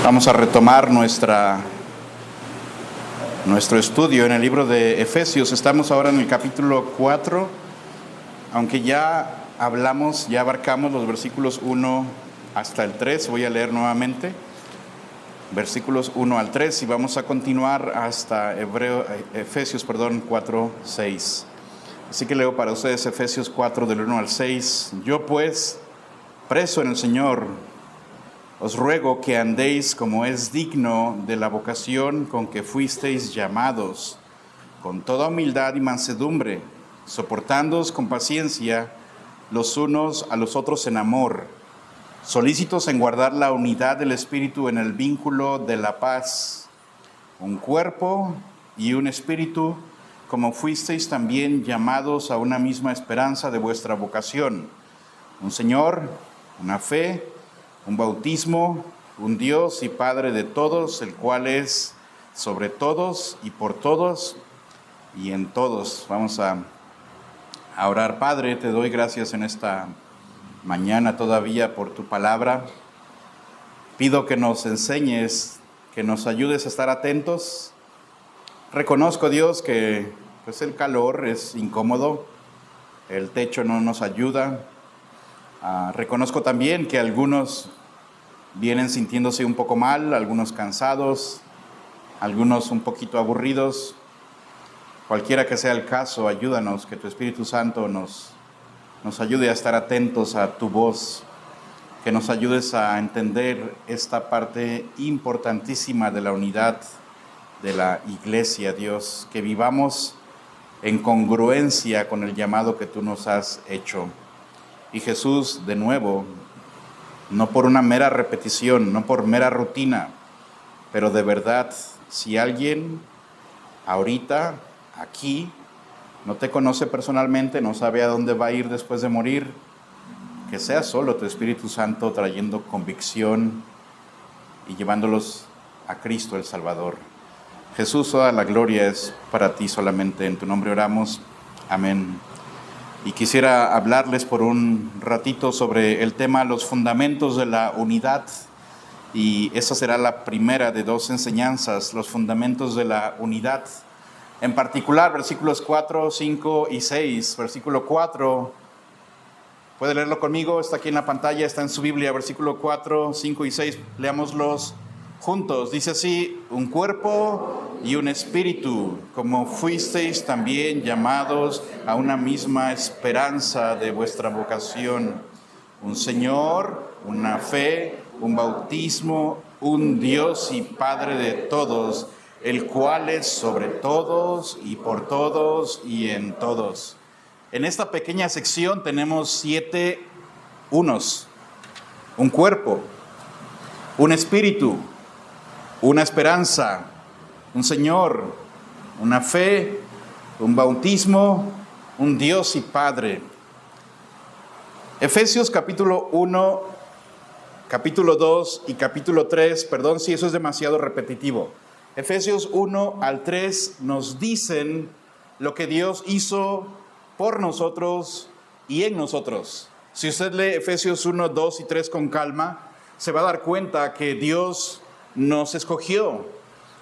Vamos a retomar nuestro estudio en el libro de Efesios. Estamos ahora en el capítulo 4, aunque ya abarcamos los versículos 1 hasta el 3. Voy a leer nuevamente versículos 1 al 3 y vamos a continuar hasta Efesios 4, 6. Así que leo para ustedes Efesios 4 del 1 al 6. Yo pues, preso en el Señor, os ruego que andéis como es digno de la vocación con que fuisteis llamados, con toda humildad y mansedumbre, soportándoos con paciencia los unos a los otros en amor, solícitos en guardar la unidad del Espíritu en el vínculo de la paz, un cuerpo y un espíritu, como fuisteis también llamados a una misma esperanza de vuestra vocación, un Señor, una fe, un bautismo, un Dios y Padre de todos, el cual es sobre todos y por todos y en todos. Vamos a orar. Padre, te doy gracias en esta mañana todavía por tu palabra. Pido que nos enseñes, que nos ayudes a estar atentos. Reconozco, Dios, que el calor es incómodo, el techo no nos ayuda. Reconozco también que algunos vienen sintiéndose un poco mal, algunos cansados, algunos un poquito aburridos. Cualquiera que sea el caso, ayúdanos, que tu Espíritu Santo nos ayude a estar atentos a tu voz, que nos ayudes a entender esta parte importantísima de la unidad de la iglesia, Dios, que vivamos en congruencia con el llamado que tú nos has hecho. Y Jesús, de nuevo, no por una mera repetición, no por mera rutina, pero de verdad, si alguien ahorita, aquí, no te conoce personalmente, no sabe a dónde va a ir después de morir, que sea solo tu Espíritu Santo trayendo convicción y llevándolos a Cristo el Salvador. Jesús, toda la gloria es para ti solamente. En tu nombre oramos. Amén. Y quisiera hablarles por un ratito sobre el tema los fundamentos de la unidad. Y esa será la primera de dos enseñanzas, los fundamentos de la unidad. En particular, versículos 4, 5 y 6. Versículo 4, puede leerlo conmigo, está aquí en la pantalla, está en su Biblia. Versículo 4, 5 y 6, leámoslos juntos. Dice así: un cuerpo y un espíritu, como fuisteis también llamados a una misma esperanza de vuestra vocación. Un Señor, una fe, un bautismo, un Dios y Padre de todos, el cual es sobre todos y por todos y en todos. En esta pequeña sección tenemos 7 unos: un cuerpo, un espíritu, una esperanza, un Señor, una fe, un bautismo, un Dios y Padre. Efesios capítulo 1, capítulo 2 y capítulo 3, perdón si eso es demasiado repetitivo. Efesios 1 al 3 nos dicen lo que Dios hizo por nosotros y en nosotros. Si usted lee Efesios 1, 2 y 3 con calma, se va a dar cuenta que Dios nos escogió,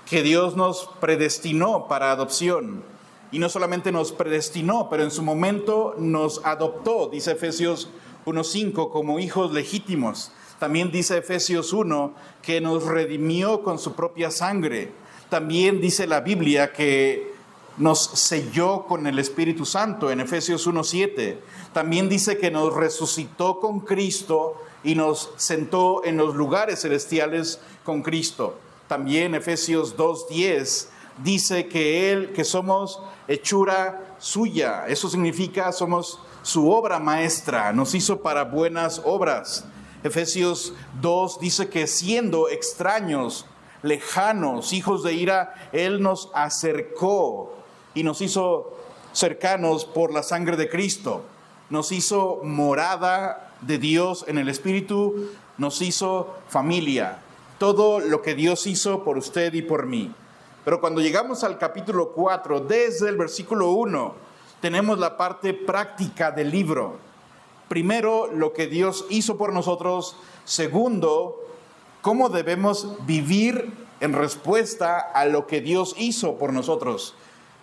que Dios nos predestinó para adopción. Y no solamente nos predestinó, pero en su momento nos adoptó, dice Efesios 1:5, como hijos legítimos. También dice Efesios 1 que nos redimió con su propia sangre. También dice la Biblia que nos selló con el Espíritu Santo en Efesios 1:7. También dice que nos resucitó con Cristo y nos sentó en los lugares celestiales con Cristo. También Efesios 2:10 dice que somos hechura suya. Eso significa somos su obra maestra, nos hizo para buenas obras. Efesios 2 dice que siendo extraños, lejanos, hijos de ira, Él nos acercó y nos hizo cercanos por la sangre de Cristo. Nos hizo morada de Dios en el Espíritu, nos hizo familia. Todo lo que Dios hizo por usted y por mí. Pero cuando llegamos al capítulo 4, desde el versículo 1, tenemos la parte práctica del libro. Primero, lo que Dios hizo por nosotros. Segundo, ¿Cómo debemos vivir en respuesta a lo que Dios hizo por nosotros?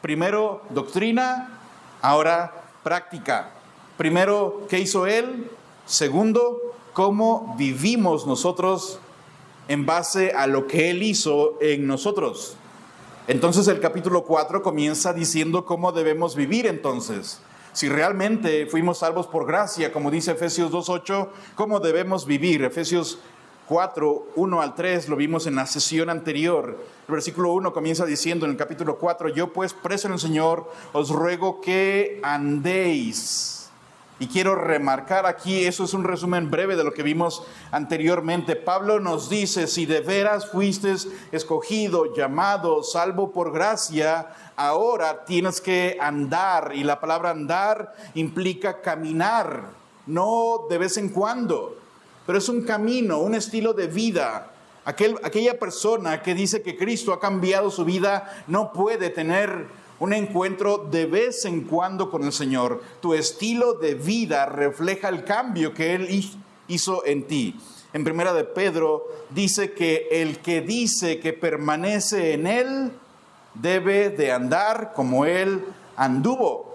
Primero, doctrina, ahora práctica. Primero, ¿qué hizo Él? Segundo, ¿cómo vivimos nosotros en base a lo que Él hizo en nosotros? Entonces el capítulo 4 comienza diciendo cómo debemos vivir entonces. Si realmente fuimos salvos por gracia, como dice Efesios 2:8, ¿cómo debemos vivir? Efesios 4, 1 al 3, lo vimos en la sesión anterior. El versículo 1 comienza diciendo en el capítulo 4, yo pues preso en el Señor, os ruego que andéis. Y quiero remarcar aquí, eso es un resumen breve de lo que vimos anteriormente. Pablo nos dice, si de veras fuiste escogido, llamado, salvo por gracia, ahora tienes que andar. Y la palabra andar implica caminar, no de vez en cuando, pero es un camino, un estilo de vida. Aquella persona que dice que Cristo ha cambiado su vida no puede tener un encuentro de vez en cuando con el Señor. Tu estilo de vida refleja el cambio que Él hizo en ti. En primera de Pedro dice que el que dice que permanece en Él debe de andar como Él anduvo.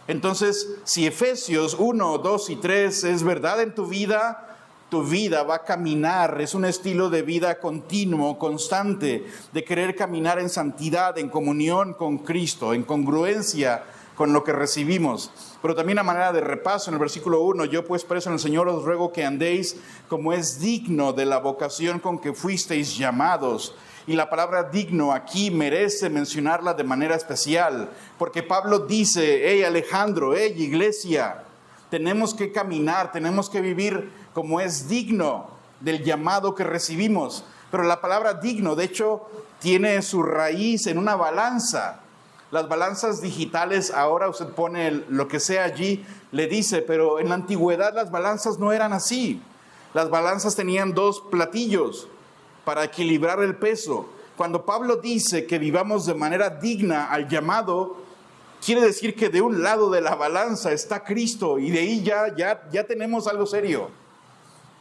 Entonces, si Efesios 1, 2 y 3 es verdad en tu vida va a caminar, es un estilo de vida continuo, constante, de querer caminar en santidad, en comunión con Cristo, en congruencia con lo que recibimos. Pero también a manera de repaso, en el versículo 1, yo pues preso en el Señor os ruego que andéis como es digno de la vocación con que fuisteis llamados. Y la palabra digno aquí merece mencionarla de manera especial, porque Pablo dice, hey Alejandro, hey iglesia, tenemos que caminar, tenemos que vivir como es digno del llamado que recibimos. Pero la palabra digno, de hecho, tiene su raíz en una balanza. Las balanzas digitales, ahora usted pone lo que sea allí, le dice, pero en la antigüedad las balanzas no eran así. Las balanzas tenían dos platillos para equilibrar el peso. Cuando Pablo dice que vivamos de manera digna al llamado, quiere decir que de un lado de la balanza está Cristo y de ahí ya tenemos algo serio.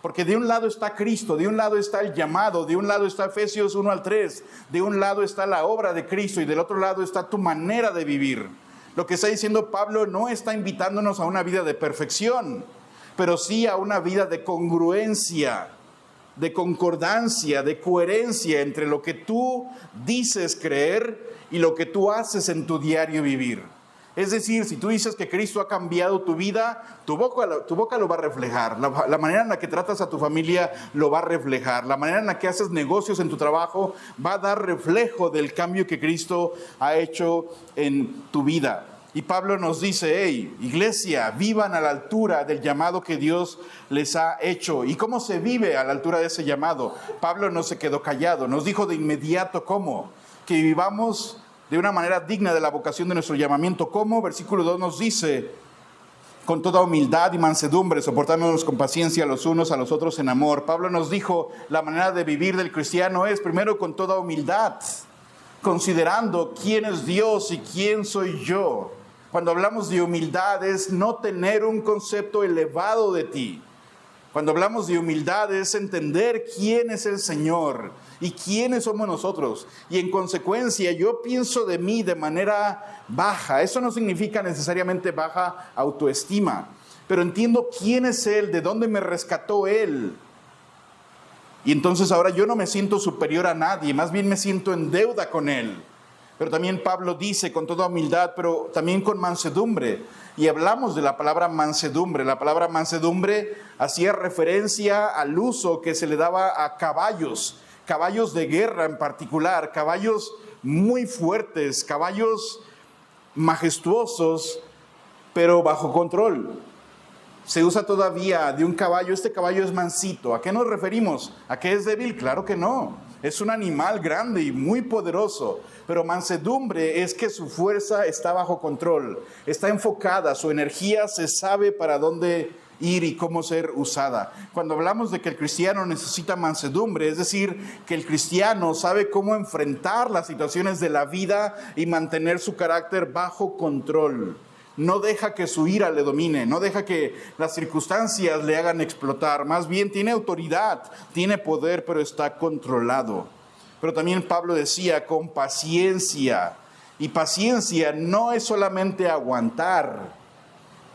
Porque de un lado está Cristo, de un lado está el llamado, de un lado está Efesios 1 al 3, de un lado está la obra de Cristo y del otro lado está tu manera de vivir. Lo que está diciendo Pablo no está invitándonos a una vida de perfección, pero sí a una vida de congruencia, de concordancia, de coherencia entre lo que tú dices creer y lo que tú haces en tu diario vivir. Es decir, si tú dices que Cristo ha cambiado tu vida, tu boca lo va a reflejar. La manera en la que tratas a tu familia lo va a reflejar. La manera en la que haces negocios en tu trabajo va a dar reflejo del cambio que Cristo ha hecho en tu vida. Y Pablo nos dice, hey, iglesia, vivan a la altura del llamado que Dios les ha hecho. ¿Y cómo se vive a la altura de ese llamado? Pablo no se quedó callado, nos dijo de inmediato cómo. Que vivamos de una manera digna de la vocación de nuestro llamamiento. ¿Cómo? Versículo 2 nos dice, con toda humildad y mansedumbre, soportándonos con paciencia los unos a los otros en amor. Pablo nos dijo, la manera de vivir del cristiano es primero con toda humildad, considerando quién es Dios y quién soy yo. Cuando hablamos de humildad es no tener un concepto elevado de ti. Cuando hablamos de humildad es entender quién es el Señor y quiénes somos nosotros. Y en consecuencia yo pienso de mí de manera baja. Eso no significa necesariamente baja autoestima. Pero entiendo quién es Él, de dónde me rescató Él. Y entonces ahora yo no me siento superior a nadie, más bien me siento en deuda con Él. Pero también Pablo dice con toda humildad, pero también con mansedumbre. Y hablamos de la palabra mansedumbre. La palabra mansedumbre hacía referencia al uso que se le daba a caballos de guerra en particular, caballos muy fuertes, caballos majestuosos, pero bajo control. Se usa todavía de un caballo, este caballo es mansito. ¿A qué nos referimos? ¿A qué es débil? Claro que no. Es un animal grande y muy poderoso, pero mansedumbre es que su fuerza está bajo control, está enfocada, su energía se sabe para dónde ir y cómo ser usada. Cuando hablamos de que el cristiano necesita mansedumbre, es decir, que el cristiano sabe cómo enfrentar las situaciones de la vida y mantener su carácter bajo control. No deja que su ira le domine, no deja que las circunstancias le hagan explotar. Más bien tiene autoridad, tiene poder, pero está controlado. Pero también Pablo decía, con paciencia. Y paciencia no es solamente aguantar.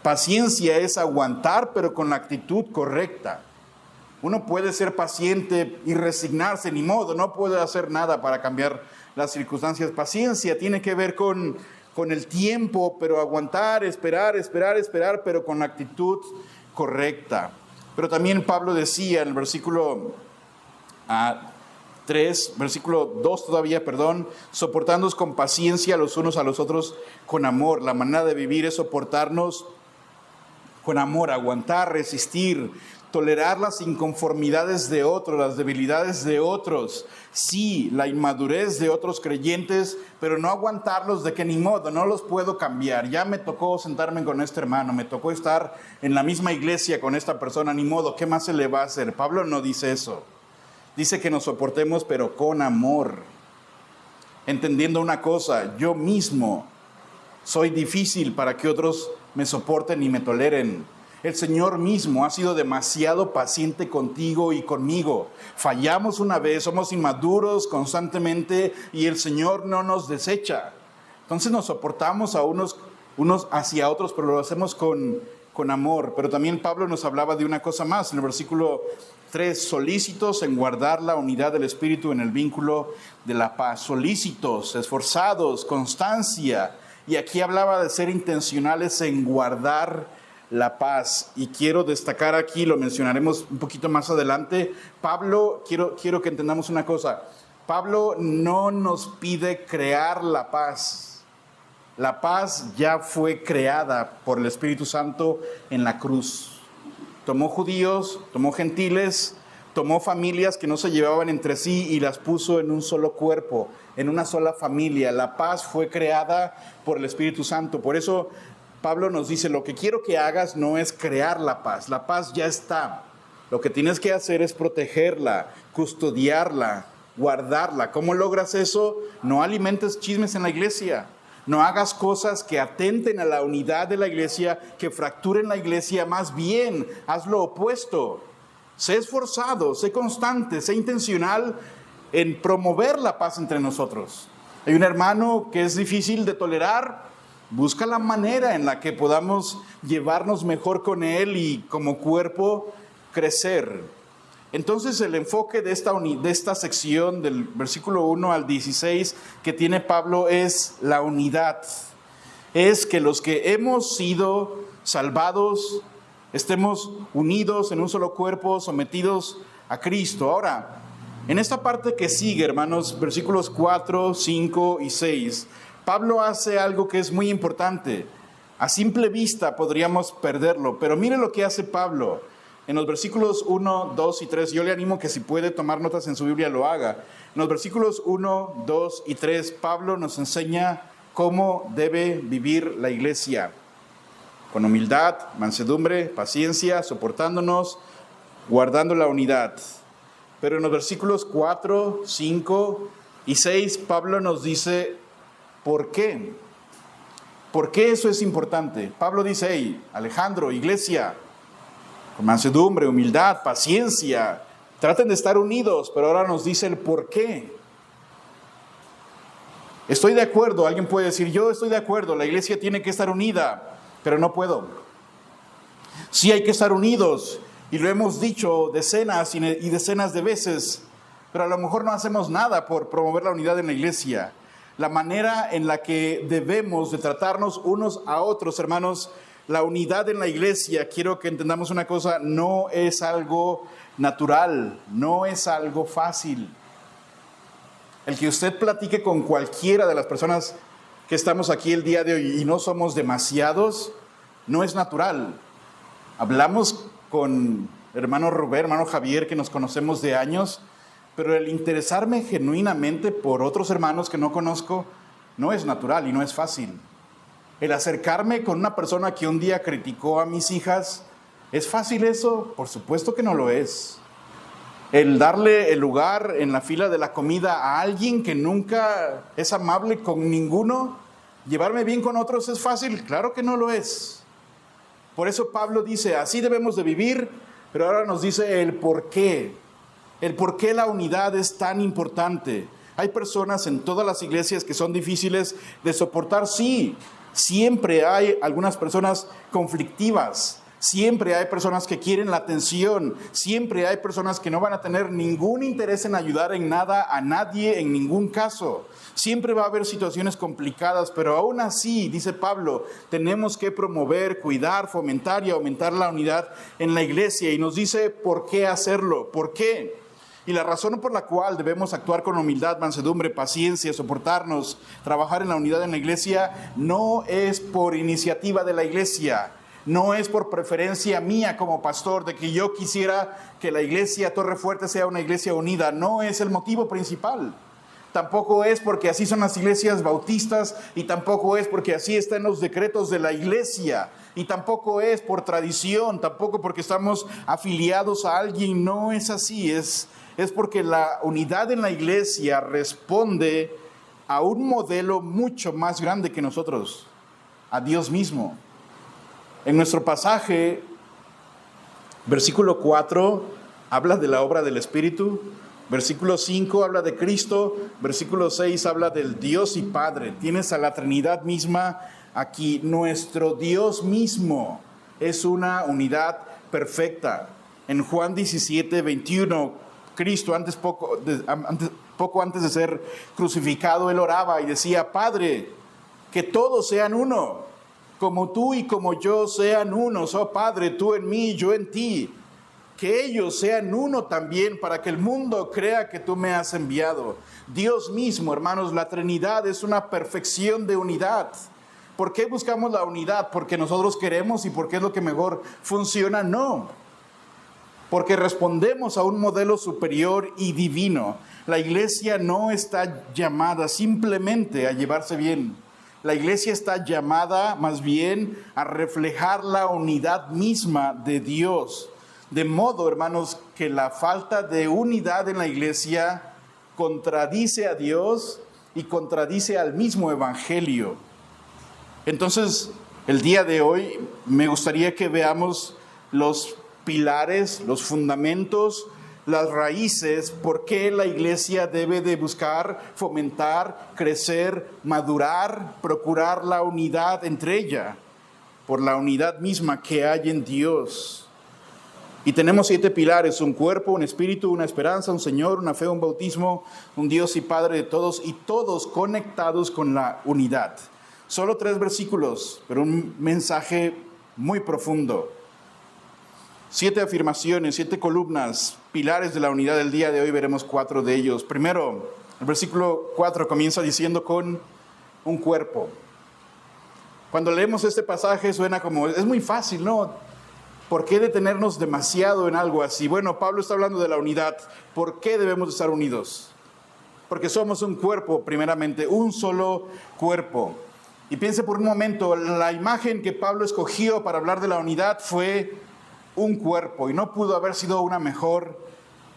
Paciencia es aguantar, pero con la actitud correcta. Uno puede ser paciente y resignarse, ni modo, no puede hacer nada para cambiar las circunstancias. Paciencia tiene que ver con el tiempo, pero aguantar, esperar, pero con la actitud correcta. Pero también Pablo decía en el versículo 2 todavía, soportándonos con paciencia los unos a los otros con amor. La manera de vivir es soportarnos con amor, aguantar, resistir, tolerar las inconformidades de otros, las debilidades de otros, sí, la inmadurez de otros creyentes, pero no aguantarlos de que ni modo, no los puedo cambiar. Ya me tocó sentarme con este hermano, me tocó estar en la misma iglesia con esta persona, ni modo, ¿qué más se le va a hacer? Pablo no dice eso. Dice que nos soportemos, pero con amor, entendiendo una cosa: yo mismo soy difícil para que otros me soporten y me toleren. El Señor mismo ha sido demasiado paciente contigo y conmigo. Fallamos una vez, somos inmaduros constantemente y el Señor no nos desecha. Entonces nos soportamos a unos hacia otros, pero lo hacemos con amor. Pero también Pablo nos hablaba de una cosa más en el versículo 3, solícitos en guardar la unidad del Espíritu en el vínculo de la paz. Solícitos, esforzados, constancia. Y aquí hablaba de ser intencionales en guardar la paz. Y quiero destacar aquí, lo mencionaremos un poquito más adelante, Pablo, quiero que entendamos una cosa. Pablo no nos pide crear la paz. La paz ya fue creada por el Espíritu Santo en la cruz. Tomó judíos, tomó gentiles, tomó familias que no se llevaban entre sí y las puso en un solo cuerpo, en una sola familia. La paz fue creada por el Espíritu Santo. Por eso Pablo nos dice, lo que quiero que hagas no es crear la paz ya está. Lo que tienes que hacer es protegerla, custodiarla, guardarla. ¿Cómo logras eso? No alimentes chismes en la iglesia, no hagas cosas que atenten a la unidad de la iglesia, que fracturen la iglesia, más bien haz lo opuesto. Sé esforzado, sé constante, sé intencional en promover la paz entre nosotros. Hay un hermano que es difícil de tolerar. Busca la manera en la que podamos llevarnos mejor con él y como cuerpo crecer. Entonces el enfoque de esta sección del versículo 1 al 16 que tiene Pablo es la unidad. Es que los que hemos sido salvados estemos unidos en un solo cuerpo, sometidos a Cristo. Ahora, en esta parte que sigue, hermanos, versículos 4, 5 y 6, Pablo hace algo que es muy importante. A simple vista podríamos perderlo, pero mire lo que hace Pablo. En los versículos 1, 2 y 3, yo le animo que si puede tomar notas en su Biblia lo haga. En los versículos 1, 2 y 3, Pablo nos enseña cómo debe vivir la iglesia. Con humildad, mansedumbre, paciencia, soportándonos, guardando la unidad. Pero en los versículos 4, 5 y 6, Pablo nos dice ¿por qué? ¿Por qué eso es importante? Pablo dice, hey, Alejandro, iglesia, con mansedumbre, humildad, paciencia, traten de estar unidos, pero ahora nos dice el por qué. Estoy de acuerdo, alguien puede decir, yo estoy de acuerdo, la iglesia tiene que estar unida, pero no puedo. Sí hay que estar unidos, y lo hemos dicho decenas y decenas de veces, pero a lo mejor no hacemos nada por promover la unidad en la iglesia. La manera en la que debemos de tratarnos unos a otros, hermanos, la unidad en la iglesia, quiero que entendamos una cosa, no es algo natural, no es algo fácil. El que usted platique con cualquiera de las personas que estamos aquí el día de hoy y no somos demasiados, no es natural. Hablamos con hermano Rubén, hermano Javier, que nos conocemos de años, pero el interesarme genuinamente por otros hermanos que no conozco no es natural y no es fácil. El acercarme con una persona que un día criticó a mis hijas, ¿es fácil eso? Por supuesto que no lo es. El darle el lugar en la fila de la comida a alguien que nunca es amable con ninguno, ¿Llevarme bien con otros es fácil? Claro que no lo es. Por eso Pablo dice, así debemos de vivir, pero ahora nos dice el por qué. El por qué la unidad es tan importante. Hay personas en todas las iglesias que son difíciles de soportar, sí. Siempre hay algunas personas conflictivas. Siempre hay personas que quieren la atención. Siempre hay personas que no van a tener ningún interés en ayudar en nada a nadie en ningún caso. Siempre va a haber situaciones complicadas, pero aún así, dice Pablo, tenemos que promover, cuidar, fomentar y aumentar la unidad en la iglesia. Y nos dice por qué hacerlo, por qué. Y la razón por la cual debemos actuar con humildad, mansedumbre, paciencia, soportarnos, trabajar en la unidad en la iglesia, no es por iniciativa de la iglesia. No es por preferencia mía como pastor de que yo quisiera que la iglesia Torre Fuerte sea una iglesia unida. No es el motivo principal. Tampoco es porque así son las iglesias bautistas y tampoco es porque así están los decretos de la iglesia y tampoco es por tradición, tampoco porque estamos afiliados a alguien. No es así, es porque la unidad en la iglesia responde a un modelo mucho más grande que nosotros, a Dios mismo. En nuestro pasaje, versículo 4, habla de la obra del Espíritu. Versículo 5 habla de Cristo. Versículo 6 habla del Dios y Padre. Tienes a la Trinidad misma aquí. Nuestro Dios mismo es una unidad perfecta. En Juan 17, 21, Cristo, poco antes de ser crucificado, Él oraba y decía, Padre, que todos sean uno. Como tú y como yo sean unos, oh Padre, tú en mí, yo en ti. Que ellos sean uno también para que el mundo crea que tú me has enviado. Dios mismo, hermanos, la Trinidad es una perfección de unidad. ¿Por qué buscamos la unidad? ¿Porque nosotros queremos y porque es lo que mejor funciona? No. Porque respondemos a un modelo superior y divino. La iglesia no está llamada simplemente a llevarse bien. La iglesia está llamada más bien a reflejar la unidad misma de Dios. De modo, hermanos, que la falta de unidad en la iglesia contradice a Dios y contradice al mismo evangelio. Entonces, el día de hoy me gustaría que veamos los pilares, los fundamentos, las raíces, por qué la iglesia debe de buscar, fomentar, crecer, madurar, procurar la unidad entre ella, por la unidad misma que hay en Dios. Y tenemos 7 pilares: un cuerpo, un espíritu, una esperanza, un Señor, una fe, un bautismo, un Dios y Padre de todos, y todos conectados con la unidad. Solo 3 versículos, pero un mensaje muy profundo. 7 afirmaciones, 7 columnas, pilares de la unidad del día de hoy. Veremos 4 de ellos. Primero, el versículo 4 comienza diciendo con un cuerpo. Cuando leemos este pasaje suena como, es muy fácil, ¿no? ¿Por qué detenernos demasiado en algo así? Bueno, Pablo está hablando de la unidad. ¿Por qué debemos estar unidos? Porque somos un cuerpo, primeramente, un solo cuerpo. Y piense por un momento, la imagen que Pablo escogió para hablar de la unidad fue un cuerpo, y no pudo haber sido una mejor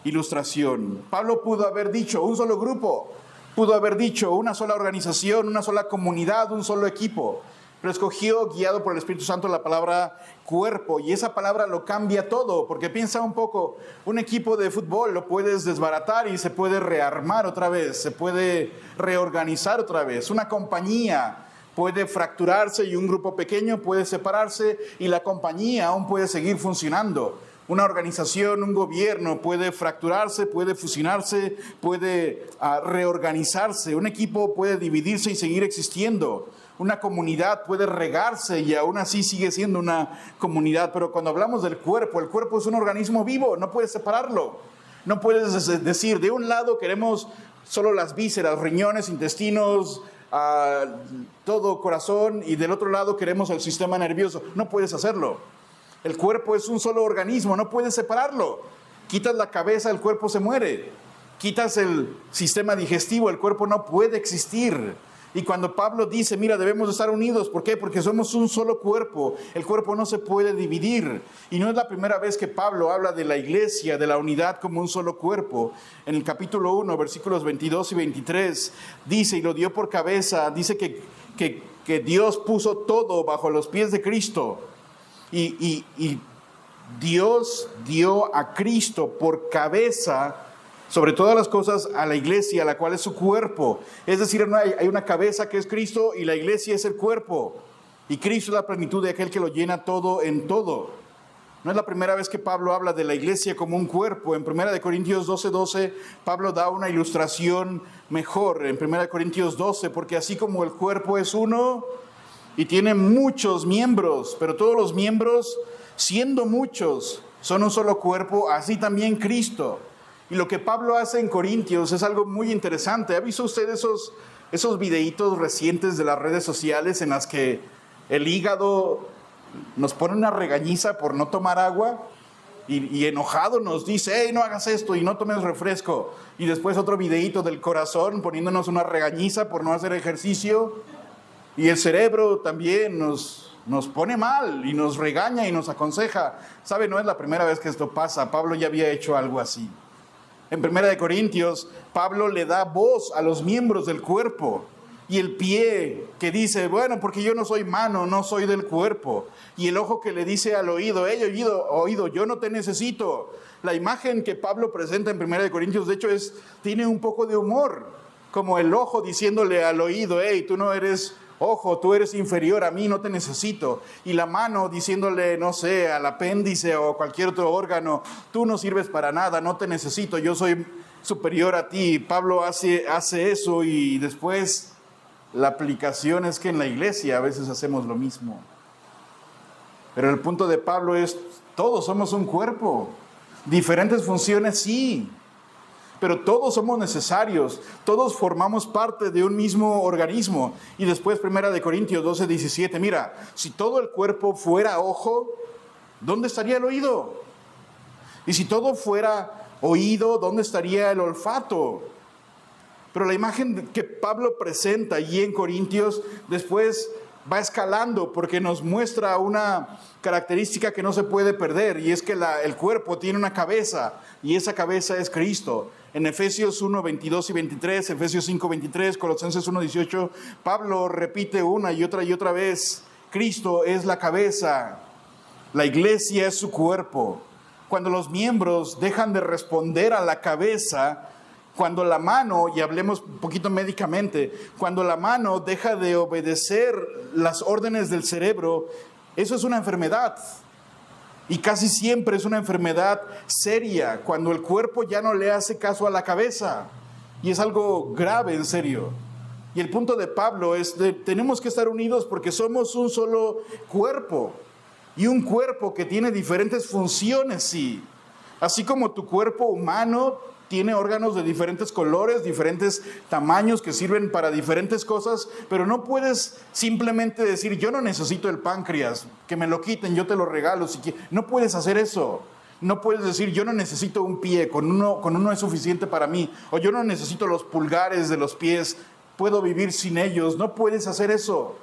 ilustración. Pablo pudo haber dicho un solo grupo, pudo haber dicho una sola organización, una sola comunidad, un solo equipo. Pero escogió, guiado por el Espíritu Santo, la palabra cuerpo, y esa palabra lo cambia todo, porque piensa un poco, un equipo de fútbol lo puedes desbaratar y se puede rearmar otra vez, se puede reorganizar otra vez. Una compañía puede fracturarse y un grupo pequeño puede separarse y la compañía aún puede seguir funcionando. Una organización, un gobierno puede fracturarse, puede fusionarse, puede reorganizarse. Un equipo puede dividirse y seguir existiendo. Una comunidad puede regarse y aún así sigue siendo una comunidad. Pero cuando hablamos del cuerpo, el cuerpo es un organismo vivo, no puedes separarlo. No puedes decir, de un lado queremos solo las vísceras, riñones, intestinos, todo corazón, y del otro lado queremos el sistema nervioso. No puedes hacerlo. El cuerpo es un solo organismo, no puedes separarlo. Quitas la cabeza, el cuerpo se muere. Quitas el sistema digestivo, el cuerpo no puede existir. Y cuando Pablo dice, mira, debemos estar unidos, ¿por qué? Porque somos un solo cuerpo. El cuerpo no se puede dividir. Y no es la primera vez que Pablo habla de la iglesia, de la unidad como un solo cuerpo. En el capítulo 1, versículos 22 y 23, dice, y lo dio por cabeza, dice que Dios puso todo bajo los pies de Cristo. Y Dios dio a Cristo por cabeza sobre todas las cosas a la iglesia, la cual es su cuerpo. Es decir, hay una cabeza que es Cristo y la iglesia es el cuerpo. Y Cristo es la plenitud de aquel que lo llena todo en todo. No es la primera vez que Pablo habla de la iglesia como un cuerpo. En 1 Corintios 12:12, Pablo da una ilustración mejor. En 1 Corintios 12, porque así como el cuerpo es uno y tiene muchos miembros, pero todos los miembros, siendo muchos, son un solo cuerpo, así también Cristo. Y lo que Pablo hace en Corintios es algo muy interesante. ¿Ha visto usted esos videitos recientes de las redes sociales en las que el hígado nos pone una regañiza por no tomar agua y enojado nos dice, hey, no hagas esto y no tomes refresco? Y después otro videito del corazón poniéndonos una regañiza por no hacer ejercicio. Y el cerebro también nos pone mal y nos regaña y nos aconseja. ¿Sabe? No es la primera vez que esto pasa. Pablo ya había hecho algo así. En 1 Corintios, Pablo le da voz a los miembros del cuerpo. Y el pie que dice, bueno, porque yo no soy mano, no soy del cuerpo. Y el ojo que le dice al oído, hey, oído, yo no te necesito. La imagen que Pablo presenta en 1 Corintios, de hecho, tiene un poco de humor. Como el ojo diciéndole al oído, hey, tú no eres ojo, tú eres inferior a mí, no te necesito. Y la mano diciéndole, no sé, al apéndice o cualquier otro órgano, tú no sirves para nada, no te necesito, yo soy superior a ti. Pablo hace eso y después la aplicación es que en la iglesia a veces hacemos lo mismo. Pero el punto de Pablo es, todos somos un cuerpo, diferentes funciones sí, pero todos somos necesarios, todos formamos parte de un mismo organismo. Y después 1 Corintios 12:17, mira, si todo el cuerpo fuera ojo, ¿dónde estaría el oído? Y si todo fuera oído, ¿dónde estaría el olfato? Pero la imagen que Pablo presenta allí en Corintios después va escalando porque nos muestra una característica que no se puede perder, y es que el cuerpo tiene una cabeza y esa cabeza es Cristo. En Efesios 1:22 y 23, Efesios 5:23, Colosenses 1:18, Pablo repite una y otra vez, Cristo es la cabeza, la iglesia es su cuerpo. Cuando los miembros dejan de responder a la cabeza, cuando la mano, y hablemos un poquito médicamente, cuando la mano deja de obedecer las órdenes del cerebro, eso es una enfermedad. Y casi siempre es una enfermedad seria, cuando el cuerpo ya no le hace caso a la cabeza. Y es algo grave, en serio. Y el punto de Pablo es tenemos que estar unidos porque somos un solo cuerpo. Y un cuerpo que tiene diferentes funciones, sí. Así como tu cuerpo humano tiene órganos de diferentes colores, diferentes tamaños que sirven para diferentes cosas, pero no puedes simplemente decir, yo no necesito el páncreas, que me lo quiten, yo te lo regalo. No puedes hacer eso. No puedes decir, yo no necesito un pie, con uno es suficiente para mí. O yo no necesito los pulgares de los pies, puedo vivir sin ellos. No puedes hacer eso.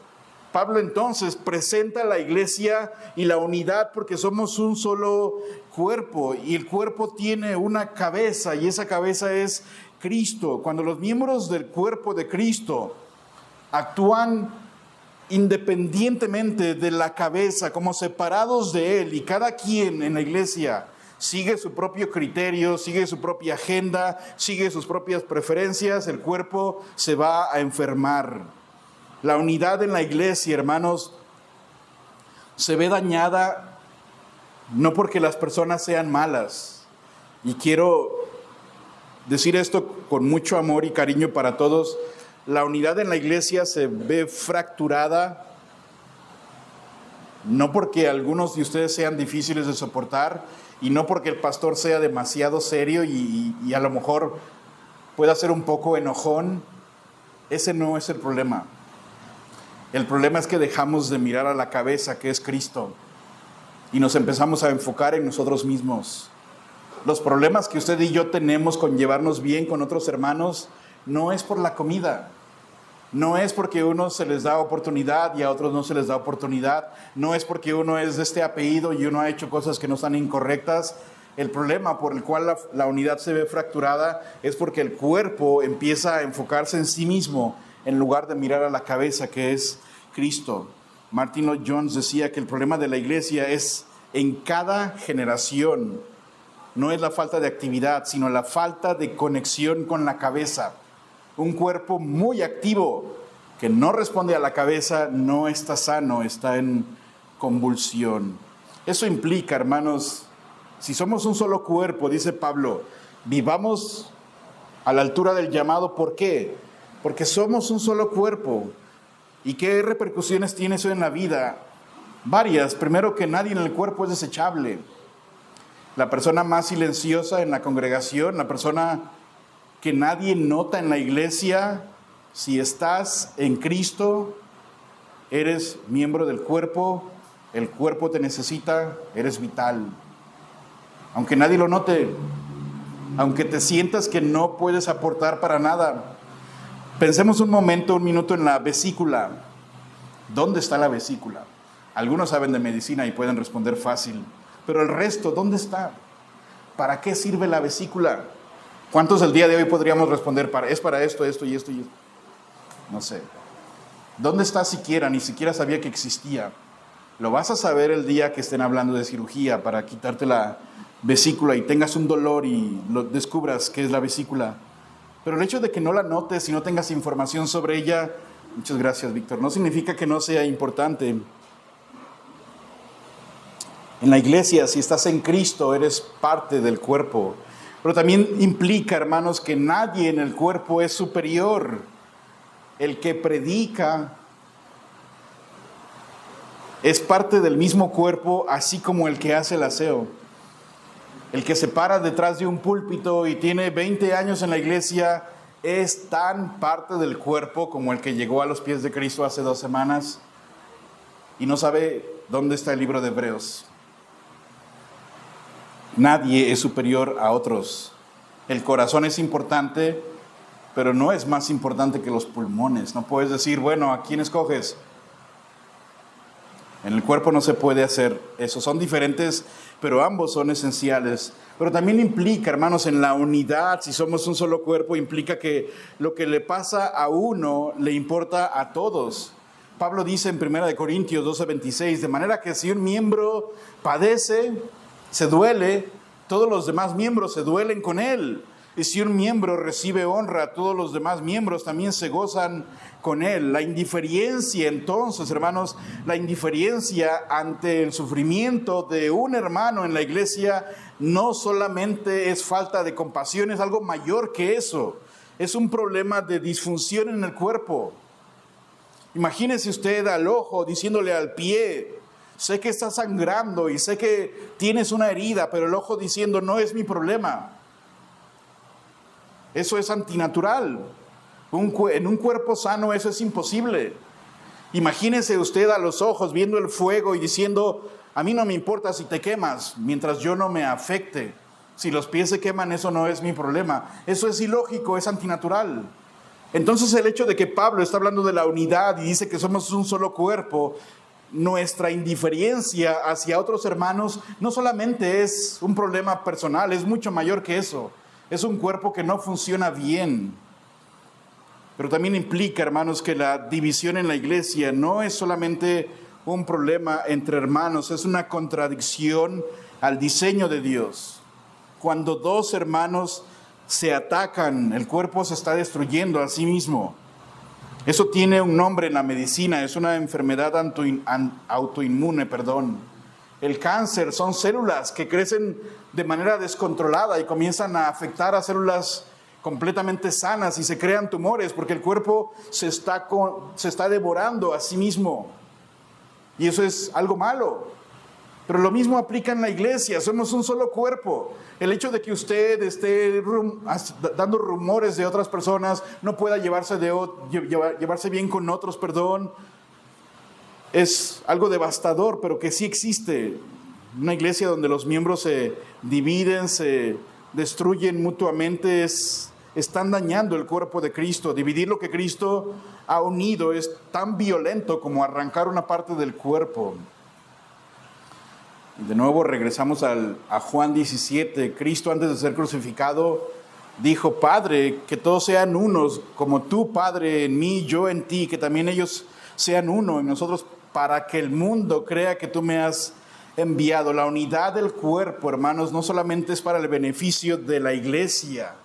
Pablo entonces presenta a la iglesia y la unidad porque somos un solo cuerpo y el cuerpo tiene una cabeza y esa cabeza es Cristo. Cuando los miembros del cuerpo de Cristo actúan independientemente de la cabeza, como separados de Él, y cada quien en la iglesia sigue su propio criterio, sigue su propia agenda, sigue sus propias preferencias, el cuerpo se va a enfermar. La unidad en la iglesia, hermanos, se ve dañada no porque las personas sean malas. Y quiero decir esto con mucho amor y cariño para todos. La unidad en la iglesia se ve fracturada no porque algunos de ustedes sean difíciles de soportar y no porque el pastor sea demasiado serio y a lo mejor pueda ser un poco enojón. Ese no es el problema. El problema es que dejamos de mirar a la cabeza, que es Cristo, y nos empezamos a enfocar en nosotros mismos. Los problemas que usted y yo tenemos con llevarnos bien con otros hermanos no es por la comida, No es porque a unos se les da oportunidad y a otros no se les da oportunidad. No es porque uno es de este apellido y uno ha hecho cosas que no están incorrectas. El problema por el cual la unidad se ve fracturada es porque el cuerpo empieza a enfocarse en sí mismo en lugar de mirar a la cabeza, que es Cristo. Martin Lloyd-Jones decía que el problema de la iglesia es en cada generación. No es la falta de actividad, sino la falta de conexión con la cabeza. Un cuerpo muy activo que no responde a la cabeza no está sano, está en convulsión. Eso implica, hermanos, si somos un solo cuerpo, dice Pablo, vivamos a la altura del llamado. ¿Por qué? Porque somos un solo cuerpo. ¿Y qué repercusiones tiene eso en la vida? Varias. Primero, que nadie en el cuerpo es desechable. La persona más silenciosa en la congregación, la persona que nadie nota en la iglesia, si estás en Cristo, eres miembro del cuerpo, el cuerpo te necesita, eres vital. Aunque nadie lo note, aunque te sientas que no puedes aportar para nada. Pensemos un minuto en la vesícula. ¿Dónde está la vesícula? Algunos saben de medicina y pueden responder fácil, pero el resto, ¿dónde está? ¿Para qué sirve la vesícula? ¿Cuántos el día de hoy podríamos responder, es para esto, esto y esto y esto? No sé. ¿Dónde está siquiera? Ni siquiera sabía que existía. Lo vas a saber el día que estén hablando de cirugía para quitarte la vesícula y tengas un dolor y lo descubras qué es la vesícula. Pero el hecho de que no la notes y no tengas información sobre ella, muchas gracias, Víctor, no significa que no sea importante. En la iglesia, si estás en Cristo, eres parte del cuerpo. Pero también implica, hermanos, que nadie en el cuerpo es superior. El que predica es parte del mismo cuerpo, así como el que hace el aseo. El que se para detrás de un púlpito y tiene 20 años en la iglesia es tan parte del cuerpo como el que llegó a los pies de Cristo hace 2 semanas y no sabe dónde está el libro de Hebreos. Nadie es superior a otros. El corazón es importante, pero no es más importante que los pulmones. No puedes decir, bueno, ¿a quién escoges? En el cuerpo no se puede hacer eso. Son diferentes, pero ambos son esenciales. Pero también implica, hermanos, en la unidad, si somos un solo cuerpo, implica que lo que le pasa a uno le importa a todos. Pablo dice en 1 Corintios 12:26, de manera que si un miembro padece, se duele, todos los demás miembros se duelen con él. Y si un miembro recibe honra, todos los demás miembros también se gozan con él. La indiferencia, entonces, hermanos, la indiferencia ante el sufrimiento de un hermano en la iglesia no solamente es falta de compasión, es algo mayor que eso. Es un problema de disfunción en el cuerpo. Imagínese usted al ojo diciéndole al pie, sé que está sangrando y sé que tienes una herida, pero el ojo diciendo, no es mi problema. Eso es antinatural. En un cuerpo sano eso es imposible. Imagínese usted a los ojos viendo el fuego y diciendo, a mí no me importa si te quemas, mientras yo no me afecte. Si los pies se queman, eso no es mi problema. Eso es ilógico, es antinatural. Entonces el hecho de que Pablo está hablando de la unidad y dice que somos un solo cuerpo, nuestra indiferencia hacia otros hermanos no solamente es un problema personal, es mucho mayor que eso. Es un cuerpo que no funciona bien. Pero también implica, hermanos, que la división en la iglesia no es solamente un problema entre hermanos, es una contradicción al diseño de Dios. Cuando 2 hermanos se atacan, el cuerpo se está destruyendo a sí mismo. Eso tiene un nombre en la medicina, es una enfermedad autoinmune. El cáncer son células que crecen de manera descontrolada y comienzan a afectar a células completamente sanas y se crean tumores porque el cuerpo se está devorando a sí mismo. Y eso es algo malo. Pero lo mismo aplica en la iglesia, somos un solo cuerpo. El hecho de que usted esté dando rumores de otras personas, no pueda llevarse bien con otros, es algo devastador, pero que sí existe. Una iglesia donde los miembros se dividen, se destruyen mutuamente, es están dañando el cuerpo de Cristo. Dividir lo que Cristo ha unido es tan violento como arrancar una parte del cuerpo. Y de nuevo regresamos a Juan 17. Cristo, antes de ser crucificado, dijo: Padre, que todos sean unos, como tú, Padre, en mí, yo en ti, que también ellos sean uno en nosotros, para que el mundo crea que tú me has enviado. La unidad del cuerpo, hermanos, no solamente es para el beneficio de la iglesia.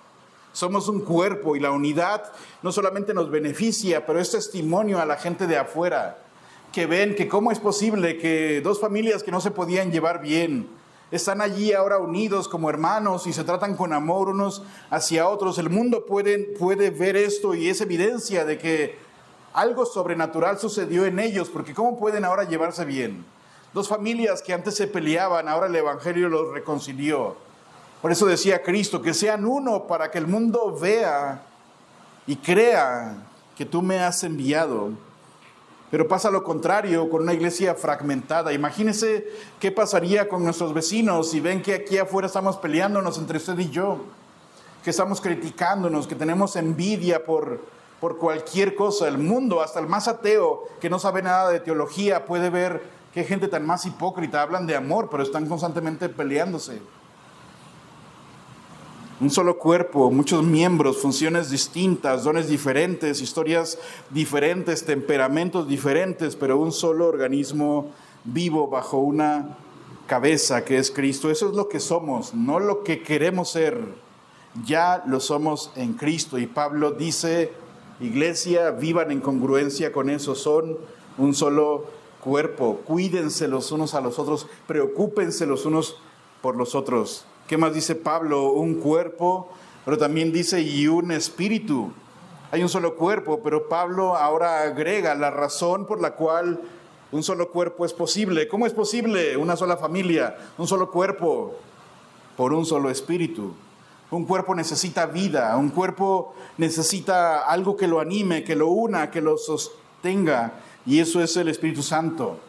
Somos un cuerpo y la unidad no solamente nos beneficia, pero es testimonio a la gente de afuera, que ven que cómo es posible que dos familias que no se podían llevar bien están allí ahora unidos como hermanos y se tratan con amor unos hacia otros. El mundo puede ver esto y es evidencia de que algo sobrenatural sucedió en ellos, porque ¿cómo pueden ahora llevarse bien? Dos familias que antes se peleaban, ahora el Evangelio los reconcilió. Por eso decía Cristo, que sean uno para que el mundo vea y crea que tú me has enviado. Pero pasa lo contrario con una iglesia fragmentada. Imagínense qué pasaría con nuestros vecinos si ven que aquí afuera estamos peleándonos entre usted y yo, que estamos criticándonos, que tenemos envidia por cualquier cosa. El mundo, hasta el más ateo que no sabe nada de teología, puede ver qué gente tan más hipócrita. Hablan de amor, pero están constantemente peleándose. Un solo cuerpo, muchos miembros, funciones distintas, dones diferentes, historias diferentes, temperamentos diferentes, pero un solo organismo vivo bajo una cabeza que es Cristo. Eso es lo que somos, no lo que queremos ser. Ya lo somos en Cristo. Y Pablo dice: iglesia, vivan en congruencia con eso, son un solo cuerpo. Cuídense los unos a los otros, preocúpense los unos por los otros. ¿Qué más dice Pablo? Un cuerpo, pero también dice y un espíritu. Hay un solo cuerpo, pero Pablo ahora agrega la razón por la cual un solo cuerpo es posible. ¿Cómo es posible una sola familia, un solo cuerpo? Por un solo espíritu. Un cuerpo necesita vida, un cuerpo necesita algo que lo anime, que lo una, que lo sostenga, y eso es el Espíritu Santo.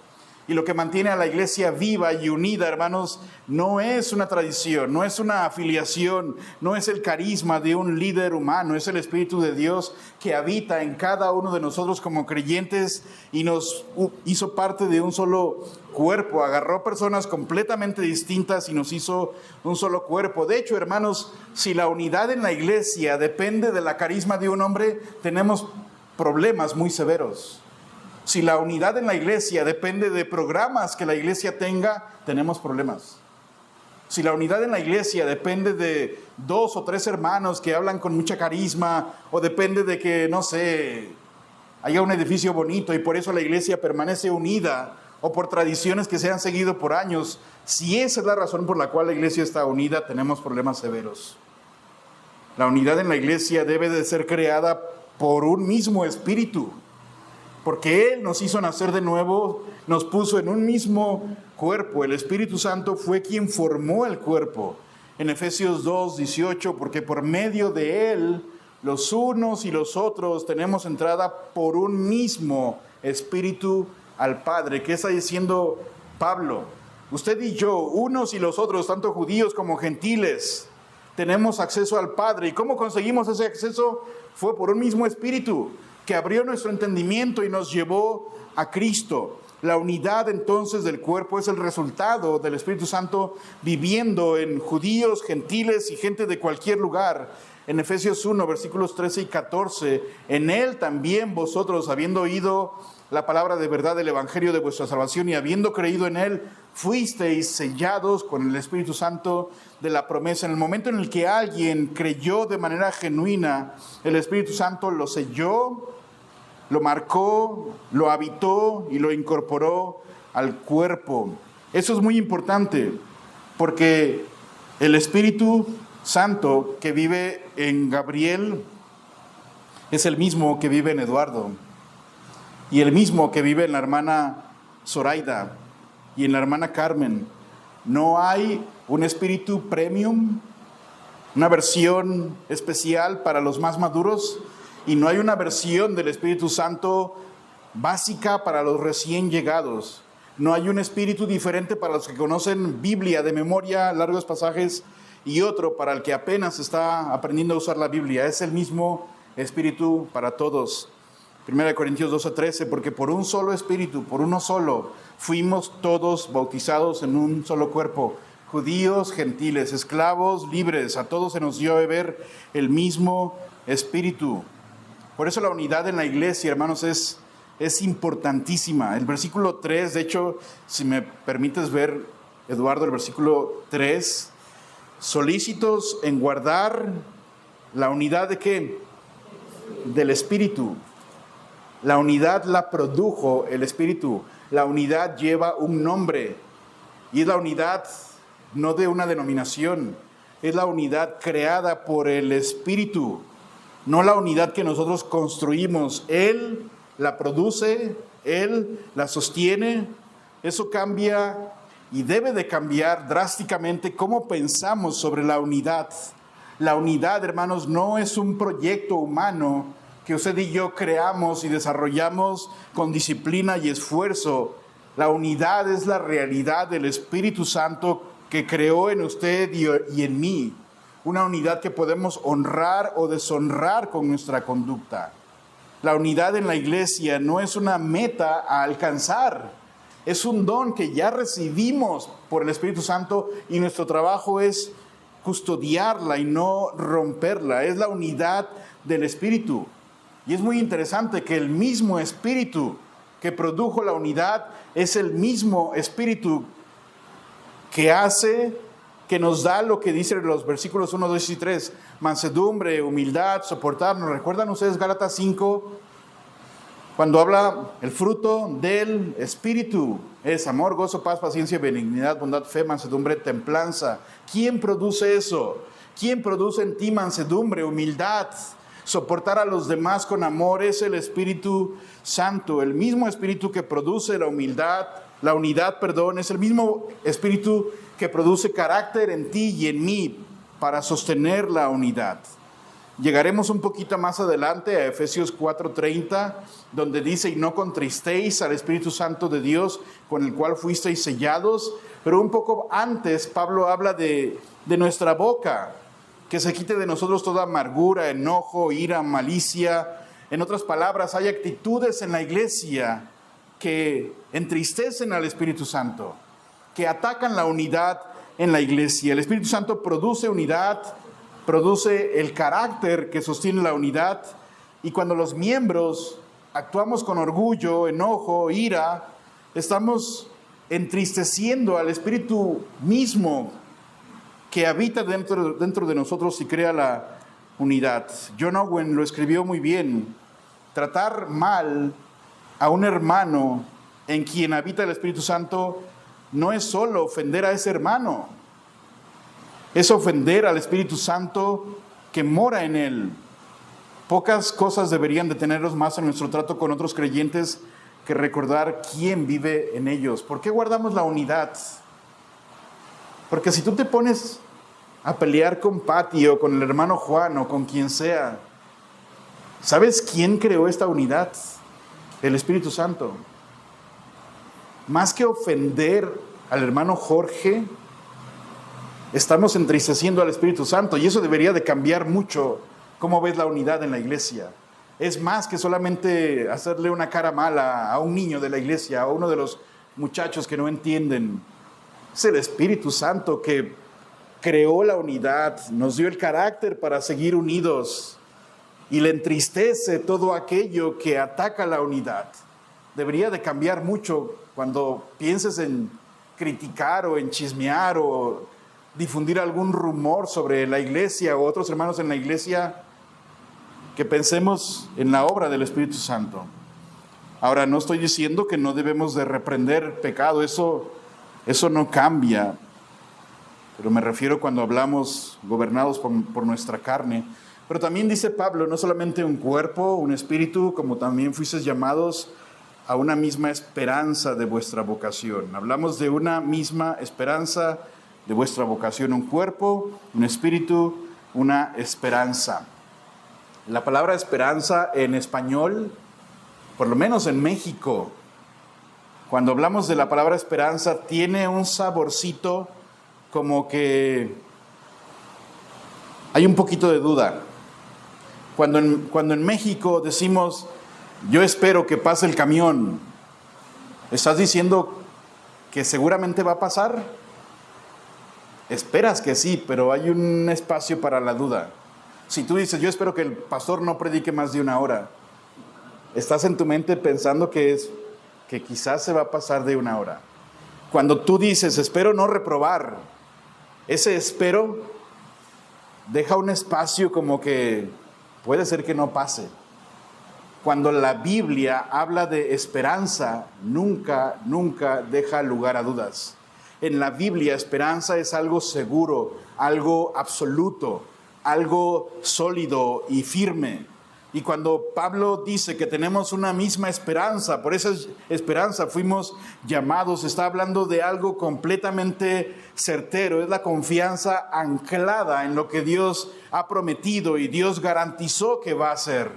Y lo que mantiene a la iglesia viva y unida, hermanos, no es una tradición, no es una afiliación, no es el carisma de un líder humano, es el Espíritu de Dios que habita en cada uno de nosotros como creyentes y nos hizo parte de un solo cuerpo. Agarró personas completamente distintas y nos hizo un solo cuerpo. De hecho, hermanos, si la unidad en la iglesia depende de la carisma de un hombre, tenemos problemas muy severos. Si la unidad en la iglesia depende de programas que la iglesia tenga, tenemos problemas. Si la unidad en la iglesia depende de 2 o 3 hermanos que hablan con mucha carisma, o depende de que, no sé, haya un edificio bonito y por eso la iglesia permanece unida, o por tradiciones que se han seguido por años, si esa es la razón por la cual la iglesia está unida, tenemos problemas severos. La unidad en la iglesia debe de ser creada por un mismo espíritu, porque Él nos hizo nacer de nuevo, nos puso en un mismo cuerpo. El Espíritu Santo fue quien formó el cuerpo. En Efesios 2:18, porque por medio de Él, los unos y los otros tenemos entrada por un mismo Espíritu al Padre. ¿Qué está diciendo Pablo? Usted y yo, unos y los otros, tanto judíos como gentiles, tenemos acceso al Padre. ¿Y cómo conseguimos ese acceso? Fue por un mismo Espíritu que abrió nuestro entendimiento y nos llevó a Cristo. La unidad entonces del cuerpo es el resultado del Espíritu Santo viviendo en judíos, gentiles y gente de cualquier lugar. En Efesios 1, versículos 13 y 14, en Él también vosotros, habiendo oído la palabra de verdad del Evangelio de vuestra salvación y habiendo creído en Él, fuisteis sellados con el Espíritu Santo de la promesa. En el momento en el que alguien creyó de manera genuina, el Espíritu Santo lo selló, lo marcó, lo habitó y lo incorporó al cuerpo. Eso es muy importante, porque el Espíritu Santo que vive en Gabriel es el mismo que vive en Eduardo, y el mismo que vive en la hermana Zoraida y en la hermana Carmen. No hay un espíritu premium, una versión especial para los más maduros, y no hay una versión del Espíritu Santo básica para los recién llegados. No hay un espíritu diferente para los que conocen Biblia de memoria, largos pasajes y otro para el que apenas está aprendiendo a usar la Biblia. Es el mismo Espíritu para todos. 1 Corintios 12:13, porque por un solo Espíritu, por uno solo, fuimos todos bautizados en un solo cuerpo, judíos, gentiles, esclavos, libres, a todos se nos dio a beber el mismo Espíritu. Por eso la unidad en la iglesia, hermanos, es importantísima. El versículo 3, de hecho, si me permites ver, Eduardo, el versículo 3, solícitos en guardar la unidad ¿de qué? Del Espíritu. La unidad la produjo el Espíritu. La unidad lleva un nombre y es la unidad no de una denominación, es la unidad creada por el Espíritu, no la unidad que nosotros construimos. Él la produce, Él la sostiene. Eso cambia y debe de cambiar drásticamente cómo pensamos sobre la unidad. La unidad, hermanos, no es un proyecto humano que usted y yo creamos y desarrollamos con disciplina y esfuerzo. La unidad es la realidad del Espíritu Santo que creó en usted y en mí. Una unidad que podemos honrar o deshonrar con nuestra conducta. La unidad en la iglesia no es una meta a alcanzar. Es un don que ya recibimos por el Espíritu Santo y nuestro trabajo es custodiarla y no romperla. Es la unidad del Espíritu. Y es muy interesante que el mismo Espíritu que produjo la unidad es el mismo Espíritu que nos da lo que dicen los versículos 1, 2 y 3, mansedumbre, humildad, soportarnos. ¿Recuerdan ustedes Gálatas 5? Cuando habla el fruto del Espíritu, es amor, gozo, paz, paciencia, benignidad, bondad, fe, mansedumbre, templanza. ¿Quién produce eso? ¿Quién produce en ti mansedumbre, humildad? Soportar a los demás con amor es el Espíritu Santo. El mismo Espíritu que produce la unidad, es el mismo Espíritu que produce carácter en ti y en mí para sostener la unidad. Llegaremos un poquito más adelante a Efesios 4:30, donde dice, y no contristéis al Espíritu Santo de Dios, con el cual fuisteis sellados. Pero un poco antes, Pablo habla de nuestra boca, que se quite de nosotros toda amargura, enojo, ira, malicia. En otras palabras, hay actitudes en la iglesia que entristecen al Espíritu Santo, que atacan la unidad en la iglesia. El Espíritu Santo produce unidad, produce el carácter que sostiene la unidad, y cuando los miembros actuamos con orgullo, enojo, ira, estamos entristeciendo al Espíritu mismo que habita dentro de nosotros y crea la unidad. John Owen lo escribió muy bien. Tratar mal a un hermano en quien habita el Espíritu Santo no es solo ofender a ese hermano, es ofender al Espíritu Santo que mora en él. Pocas cosas deberían detenernos más en nuestro trato con otros creyentes que recordar quién vive en ellos. ¿Por qué guardamos la unidad? Porque si tú te pones a pelear con Pati o con el hermano Juan o con quien sea, ¿sabes quién creó esta unidad? El Espíritu Santo. Más que ofender al hermano Jorge, estamos entristeciendo al Espíritu Santo, y eso debería de cambiar mucho cómo ves la unidad en la iglesia. Es más que solamente hacerle una cara mala a un niño de la iglesia, a uno de los muchachos que no entienden. Es el Espíritu Santo que creó la unidad, nos dio el carácter para seguir unidos, y le entristece todo aquello que ataca la unidad. Debería de cambiar mucho cuando pienses en criticar o en chismear o difundir algún rumor sobre la iglesia o otros hermanos en la iglesia, que pensemos en la obra del Espíritu Santo. Ahora, no estoy diciendo que no debemos de reprender pecado, eso no cambia, pero me refiero cuando hablamos gobernados por nuestra carne. Pero también dice Pablo, no solamente un cuerpo, un espíritu, como también fuisteis llamados a una misma esperanza de vuestra vocación. Hablamos de una misma esperanza de vuestra vocación, un cuerpo, un espíritu, una esperanza. La palabra esperanza en español, por lo menos en México, cuando hablamos de la palabra esperanza, tiene un saborcito como que hay un poquito de duda. Cuando en México decimos, yo espero que pase el camión, ¿estás diciendo que seguramente va a pasar? Esperas que sí, pero hay un espacio para la duda. Si tú dices, yo espero que el pastor no predique más de 1 hora, estás en tu mente pensando que quizás se va a pasar de 1 hora. Cuando tú dices, espero no reprobar, ese espero deja un espacio como que puede ser que no pase. Cuando la Biblia habla de esperanza, nunca deja lugar a dudas. En la Biblia, esperanza es algo seguro, algo absoluto, algo sólido y firme. Y cuando Pablo dice que tenemos una misma esperanza, por esa esperanza fuimos llamados, está hablando de algo completamente certero, es la confianza anclada en lo que Dios ha prometido y Dios garantizó que va a hacer.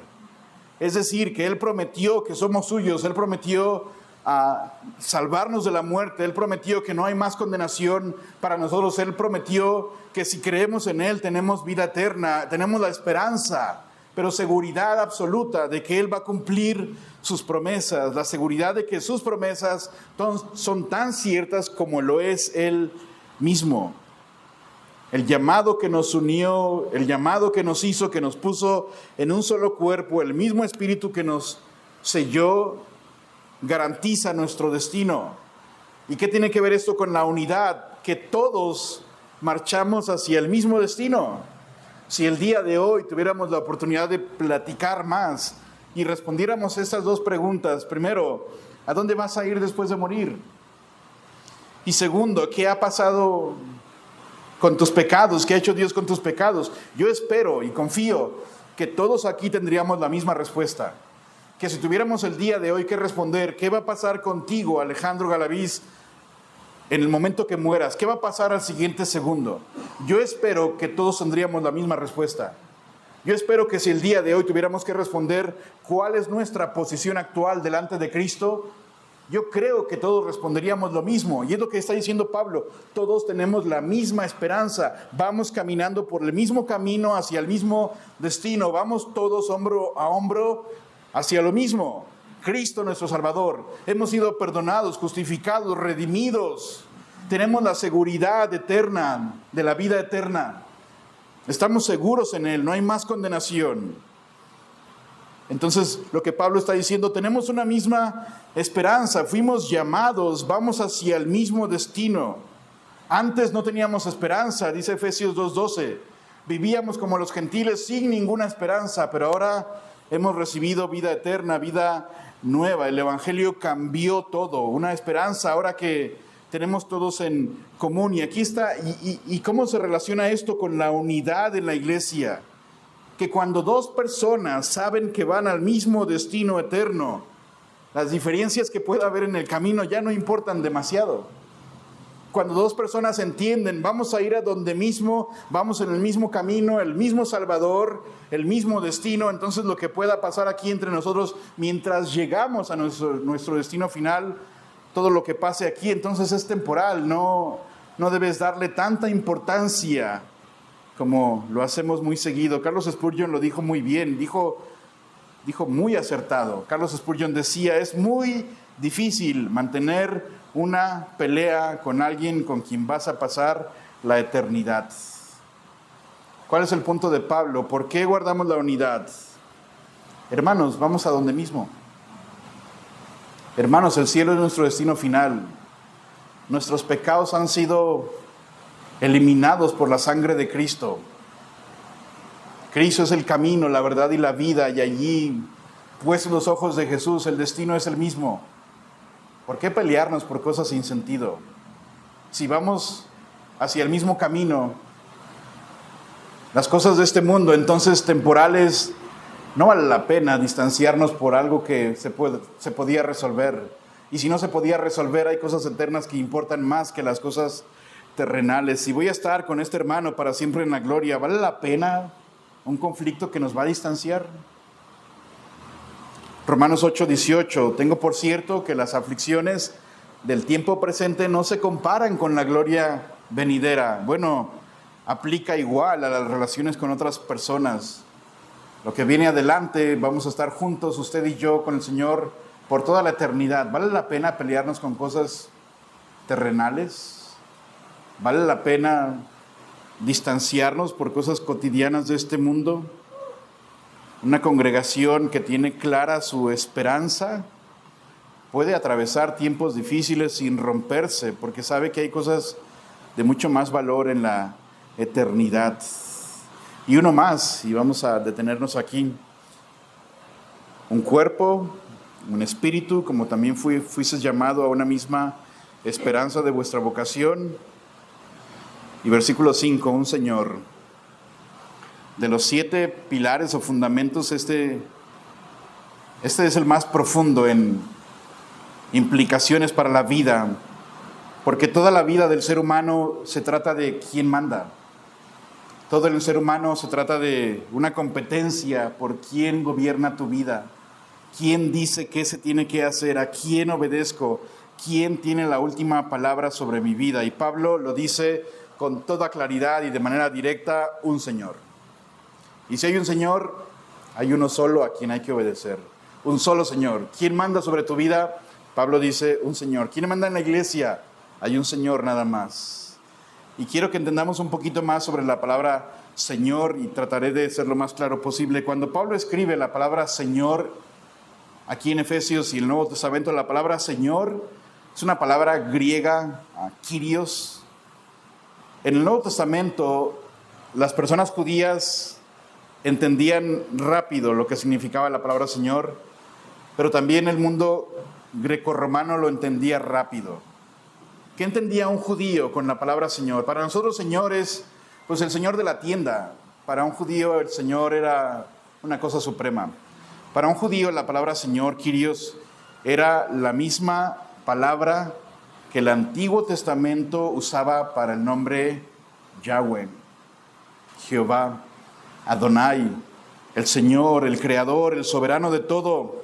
Es decir, que Él prometió que somos suyos, Él prometió salvarnos de la muerte, Él prometió que no hay más condenación para nosotros, Él prometió que si creemos en Él tenemos vida eterna, tenemos la esperanza, pero seguridad absoluta de que Él va a cumplir sus promesas, la seguridad de que sus promesas son tan ciertas como lo es Él mismo. El llamado que nos unió, el llamado que nos hizo, que nos puso en un solo cuerpo, el mismo espíritu que nos selló, garantiza nuestro destino. ¿Y qué tiene que ver esto con la unidad? Que todos marchamos hacia el mismo destino. Si el día de hoy tuviéramos la oportunidad de platicar más y respondiéramos estas 2 preguntas. Primero, ¿a dónde vas a ir después de morir? Y segundo, ¿qué ha pasado con tus pecados? ¿Qué ha hecho Dios con tus pecados? Yo espero y confío que todos aquí tendríamos la misma respuesta. Que si tuviéramos el día de hoy que responder, ¿qué va a pasar contigo, Alejandro Galaviz, en el momento que mueras? ¿Qué va a pasar al siguiente segundo? Yo espero que todos tendríamos la misma respuesta. Yo espero que si el día de hoy tuviéramos que responder cuál es nuestra posición actual delante de Cristo, yo creo que todos responderíamos lo mismo. Y es lo que está diciendo Pablo. Todos tenemos la misma esperanza. Vamos caminando por el mismo camino hacia el mismo destino. Vamos todos hombro a hombro hacia lo mismo. Cristo nuestro Salvador. Hemos sido perdonados, justificados, redimidos. Tenemos la seguridad eterna de la vida eterna. Estamos seguros en Él, no hay más condenación. Entonces, lo que Pablo está diciendo, tenemos una misma esperanza, fuimos llamados, vamos hacia el mismo destino. Antes no teníamos esperanza, dice Efesios 2:12. Vivíamos como los gentiles sin ninguna esperanza, pero ahora hemos recibido vida eterna, vida nueva. El Evangelio cambió todo, una esperanza ahora que tenemos todos en común. Y aquí está, ¿y cómo se relaciona esto con la unidad en la iglesia? Que cuando 2 personas saben que van al mismo destino eterno, las diferencias que pueda haber en el camino ya no importan demasiado. Cuando 2 personas entienden, vamos a ir a donde mismo, vamos en el mismo camino, el mismo Salvador, el mismo destino, entonces lo que pueda pasar aquí entre nosotros mientras llegamos a nuestro destino final, todo lo que pase aquí entonces es temporal, no debes darle tanta importancia como lo hacemos muy seguido. Carlos Spurgeon lo dijo muy bien, dijo muy acertado. Carlos Spurgeon decía, es muy difícil mantener una pelea con alguien con quien vas a pasar la eternidad. ¿Cuál es el punto de Pablo? ¿Por qué guardamos la unidad? Hermanos, vamos a donde mismo. Hermanos, el cielo es nuestro destino final. Nuestros pecados han sido eliminados por la sangre de Cristo. Cristo es el camino, la verdad y la vida, y allí, puestos los ojos de Jesús, el destino es el mismo. ¿Por qué pelearnos por cosas sin sentido? Si vamos hacia el mismo camino, las cosas de este mundo, entonces temporales, no vale la pena distanciarnos por algo que se podía resolver. Y si no se podía resolver, hay cosas eternas que importan más que las cosas terrenales. Si voy a estar con este hermano para siempre en la gloria, ¿vale la pena un conflicto que nos va a distanciar? Romanos 8:18, tengo por cierto que las aflicciones del tiempo presente no se comparan con la gloria venidera. Bueno, aplica igual a las relaciones con otras personas. Lo que viene adelante, vamos a estar juntos, usted y yo, con el Señor por toda la eternidad. ¿Vale la pena pelearnos con cosas terrenales? ¿Vale la pena distanciarnos por cosas cotidianas de este mundo? Una congregación que tiene clara su esperanza puede atravesar tiempos difíciles sin romperse, porque sabe que hay cosas de mucho más valor en la eternidad. Y uno más, y vamos a detenernos aquí. Un cuerpo, un espíritu, como también fuisteis llamado a una misma esperanza de vuestra vocación. Y versículo 5, un Señor. De los 7 pilares o fundamentos, este es el más profundo en implicaciones para la vida, porque toda la vida del ser humano se trata de quién manda. Todo el ser humano se trata de una competencia por quién gobierna tu vida, quién dice qué se tiene que hacer, a quién obedezco, quién tiene la última palabra sobre mi vida. Y Pablo lo dice con toda claridad y de manera directa: un Señor. Y si hay un Señor, hay uno solo a quien hay que obedecer. Un solo Señor. ¿Quién manda sobre tu vida? Pablo dice: un Señor. ¿Quién manda en la iglesia? Hay un Señor nada más. Y quiero que entendamos un poquito más sobre la palabra Señor, y trataré de ser lo más claro posible. Cuando Pablo escribe la palabra Señor aquí en Efesios y el Nuevo Testamento, la palabra Señor es una palabra griega, Kyrios. En el Nuevo Testamento, las personas judías entendían rápido lo que significaba la palabra Señor, pero también el mundo grecorromano lo entendía rápido. ¿Qué entendía un judío con la palabra Señor? Para nosotros, Señor es pues el Señor de la tienda. Para un judío el Señor era una cosa suprema. Para un judío la palabra Señor, Kyrios, era la misma palabra que el Antiguo Testamento usaba para el nombre Yahweh, Jehová, Adonai, el Señor, el Creador, el soberano de todo.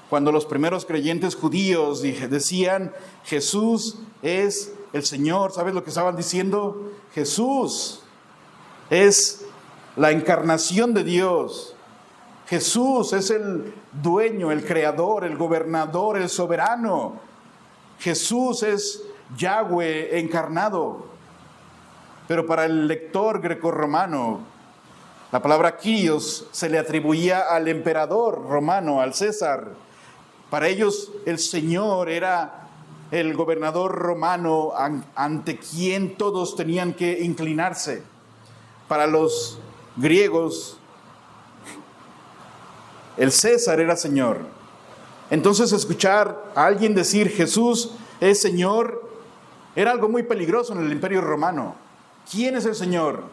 Cuando los primeros creyentes judíos decían: Jesús es el Señor, ¿sabes lo que estaban diciendo? Jesús es la encarnación de Dios. Jesús es el dueño, el creador, el gobernador, el soberano. Jesús es Yahweh encarnado. Pero para el lector grecorromano, la palabra Kyrios se le atribuía al emperador romano, al César. Para ellos el Señor era el gobernador romano ante quien todos tenían que inclinarse. Para los griegos, el César era Señor. Entonces, escuchar a alguien decir Jesús es Señor era algo muy peligroso en el Imperio Romano. ¿Quién es el Señor?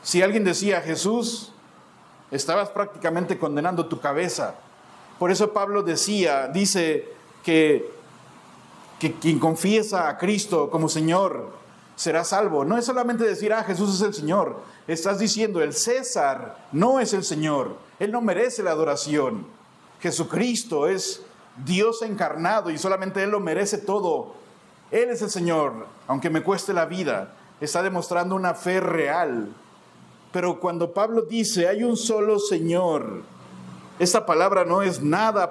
Si alguien decía Jesús, estabas prácticamente condenando tu cabeza. Por eso Pablo dice que quien confiesa a Cristo como Señor será salvo. No es solamente decir, Jesús es el Señor. Estás diciendo, el César no es el Señor. Él no merece la adoración. Jesucristo es Dios encarnado y solamente Él lo merece todo. Él es el Señor, aunque me cueste la vida. Está demostrando una fe real. Pero cuando Pablo dice, hay un solo Señor, esta palabra no es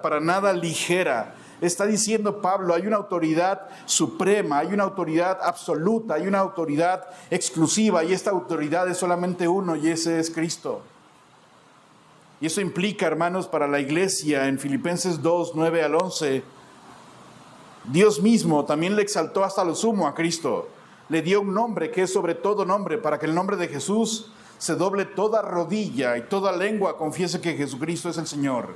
para nada ligera. Está diciendo Pablo, hay una autoridad suprema, hay una autoridad absoluta, hay una autoridad exclusiva, y esta autoridad es solamente uno, y ese es Cristo. Y eso implica, hermanos, para la iglesia, en Filipenses 2, 9 al 11, Dios mismo también le exaltó hasta lo sumo a Cristo. Le dio un nombre que es sobre todo nombre, para que el nombre de Jesús se doble toda rodilla y toda lengua confiese que Jesucristo es el Señor.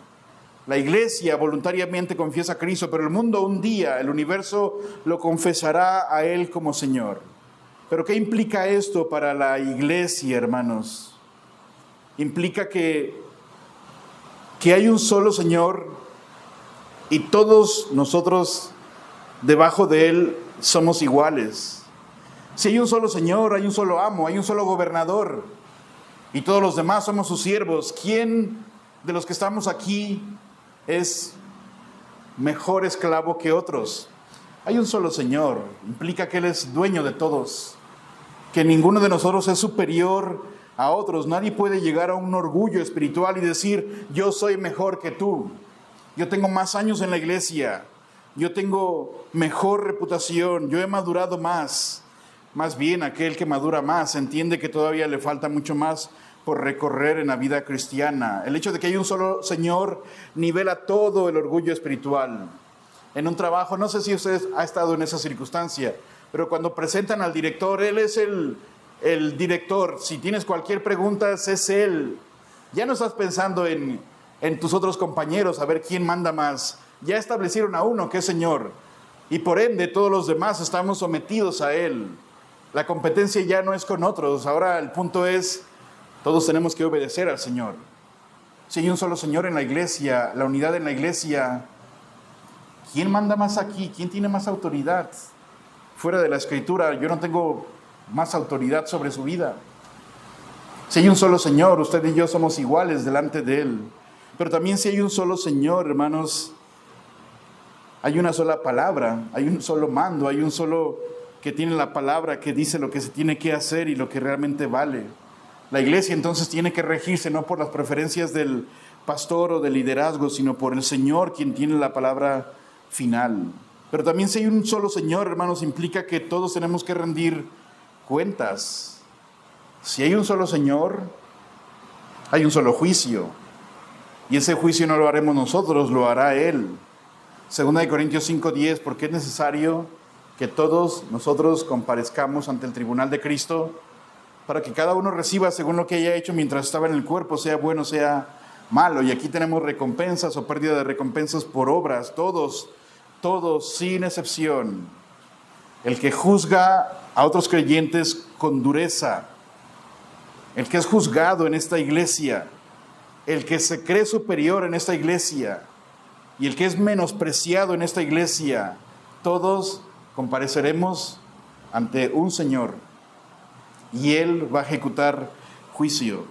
La iglesia voluntariamente confiesa a Cristo, pero el mundo un día, el universo, lo confesará a Él como Señor. ¿Pero qué implica esto para la iglesia, hermanos? Implica que hay un solo Señor y todos nosotros debajo de Él somos iguales. Si hay un solo Señor, hay un solo amo, hay un solo gobernador, y todos los demás somos sus siervos. ¿Quién de los que estamos aquí es mejor esclavo que otros? Hay un solo Señor, implica que Él es dueño de todos. que ninguno de nosotros es superior a otros. Nadie puede llegar a un orgullo espiritual y decir, yo soy mejor que tú, yo tengo más años en la iglesia, yo tengo mejor reputación, yo he madurado más. Más bien, aquel que madura más entiende que todavía le falta mucho más por recorrer en la vida cristiana. El hecho de que hay un solo Señor nivela todo el orgullo espiritual. En un trabajo, no sé si usted ha estado en esa circunstancia, pero cuando presentan al director, él es el director. Si tienes cualquier pregunta, es él. Ya no estás pensando en tus otros compañeros, a ver quién manda más. Ya establecieron a uno que es Señor. Y por ende, todos los demás estamos sometidos a Él. La competencia ya no es con otros. Ahora el punto es, todos tenemos que obedecer al Señor. Si hay un solo Señor en la iglesia, la unidad en la iglesia, ¿quién manda más aquí? ¿Quién tiene más autoridad? Fuera de la Escritura, yo no tengo más autoridad sobre su vida. Si hay un solo Señor, usted y yo somos iguales delante de Él. Pero también si hay un solo Señor, hermanos, hay una sola palabra, hay un solo mando, hay un solo que tiene la palabra que dice lo que se tiene que hacer y lo que realmente vale. La iglesia entonces tiene que regirse no por las preferencias del pastor o del liderazgo, sino por el Señor, quien tiene la palabra final. Pero también si hay un solo Señor, hermanos, implica que todos tenemos que rendir cuentas. Si hay un solo Señor, hay un solo juicio. Y ese juicio no lo haremos nosotros, lo hará Él. 2 Corintios 5:10, porque es necesario que todos nosotros comparezcamos ante el tribunal de Cristo para que cada uno reciba según lo que haya hecho mientras estaba en el cuerpo, sea bueno, sea malo. Y aquí tenemos recompensas o pérdida de recompensas por obras, todos, sin excepción. El que juzga a otros creyentes con dureza, el que es juzgado en esta iglesia, el que se cree superior en esta iglesia y el que es menospreciado en esta iglesia, todos compareceremos ante un Señor y Él va a ejecutar juicio.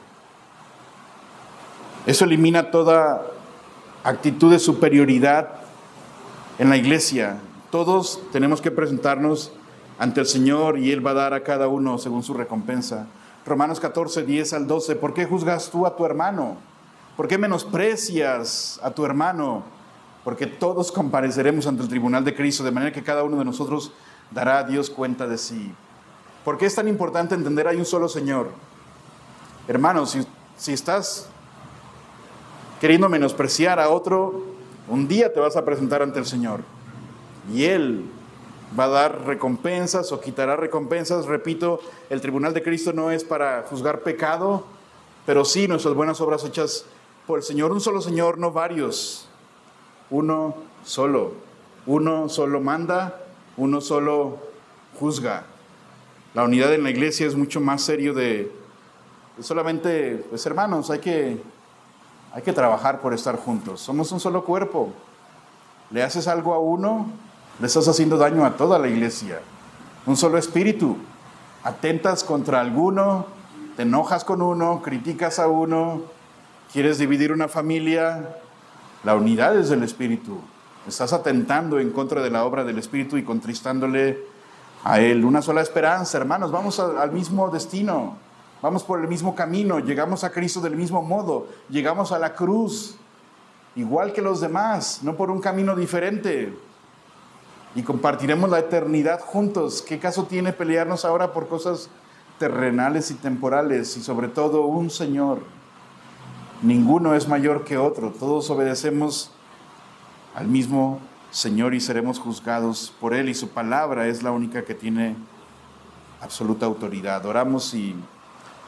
Eso elimina toda actitud de superioridad en la iglesia. Todos tenemos que presentarnos ante el Señor y Él va a dar a cada uno según su recompensa. Romanos 14:10-12, ¿por qué juzgas tú a tu hermano? ¿Por qué menosprecias a tu hermano? Porque todos compareceremos ante el tribunal de Cristo, de manera que cada uno de nosotros dará a Dios cuenta de sí. ¿Por qué es tan importante entender hay un solo Señor? Hermanos, si estás queriendo menospreciar a otro, un día te vas a presentar ante el Señor y Él va a dar recompensas o quitará recompensas. Repito, el tribunal de Cristo no es para juzgar pecado, pero sí nuestras buenas obras hechas por el Señor. Un solo Señor, no varios. Uno solo manda, uno solo juzga. La unidad en la iglesia es mucho más serio de solamente, pues hermanos, hay que trabajar por estar juntos. Somos un solo cuerpo. Le haces algo a uno, le estás haciendo daño a toda la iglesia. Un solo espíritu. Atentas contra alguno, te enojas con uno, criticas a uno, quieres dividir una familia. La unidad es del Espíritu. Estás atentando en contra de la obra del Espíritu y contristándole a Él. Una sola esperanza, hermanos. Vamos al mismo destino. Vamos por el mismo camino. Llegamos a Cristo del mismo modo. Llegamos a la cruz igual que los demás, no por un camino diferente. Y compartiremos la eternidad juntos. ¿Qué caso tiene pelearnos ahora por cosas terrenales y temporales? Y sobre todo un Señor. Ninguno es mayor que otro. Todos obedecemos al mismo Señor y seremos juzgados por Él. Y su palabra es la única que tiene absoluta autoridad. Oramos y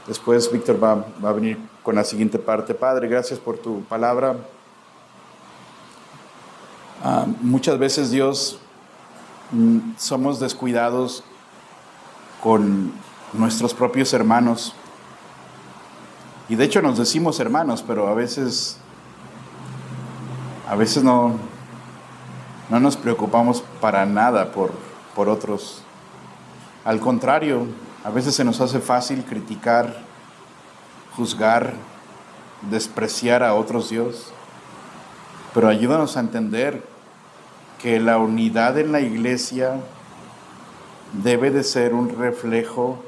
después Víctor va a venir con la siguiente parte. Padre, gracias por tu palabra. Muchas veces, Dios, somos descuidados con nuestros propios hermanos. Y de hecho nos decimos hermanos, pero a veces no nos preocupamos para nada por otros. Al contrario, a veces se nos hace fácil criticar, juzgar, despreciar a otros, Dios. Pero ayúdanos a entender que la unidad en la iglesia debe de ser un reflejo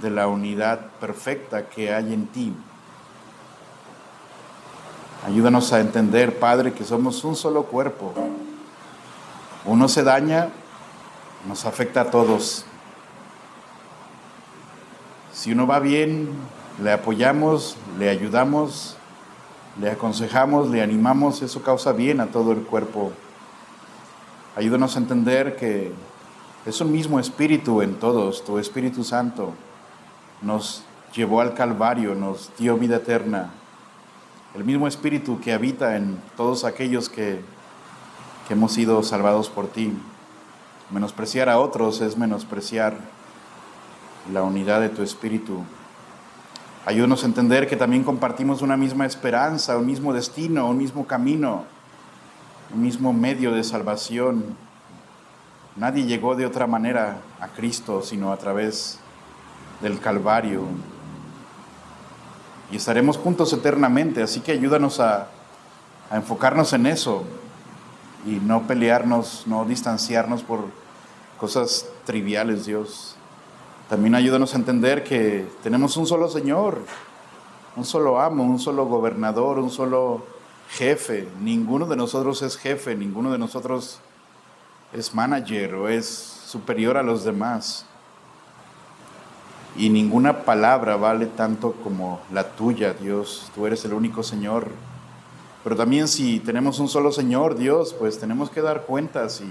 de la unidad perfecta que hay en ti. Ayúdanos a entender, Padre, que somos un solo cuerpo. Uno se daña, nos afecta a todos. Si uno va bien, le apoyamos, le ayudamos, le aconsejamos, le animamos, eso causa bien a todo el cuerpo. Ayúdanos a entender que es un mismo espíritu en todos. Tu Espíritu Santo nos llevó al Calvario, nos dio vida eterna. El mismo espíritu que habita en todos aquellos que hemos sido salvados por ti. Menospreciar a otros es menospreciar la unidad de tu espíritu. Ayúdanos a entender que también compartimos una misma esperanza, un mismo destino, un mismo camino, un mismo medio de salvación. Nadie llegó de otra manera a Cristo, sino a través del Calvario. Y estaremos juntos eternamente, así que ayúdanos a enfocarnos en eso y no pelearnos, no distanciarnos por cosas triviales, Dios. También ayúdanos a entender que tenemos un solo Señor, un solo amo, un solo gobernador, un solo jefe. Ninguno de nosotros es jefe, ninguno de nosotros es manager o es superior a los demás. Y ninguna palabra vale tanto como la tuya, Dios. Tú eres el único Señor. Pero también si tenemos un solo Señor, Dios, pues tenemos que dar cuentas y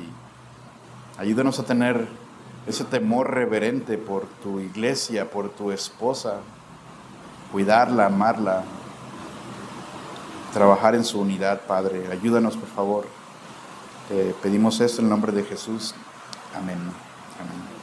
ayúdanos a tener ese temor reverente por tu iglesia, por tu esposa, cuidarla, amarla, trabajar en su unidad, Padre. Ayúdanos, por favor. Te pedimos esto en el nombre de Jesús. Amén. Amén.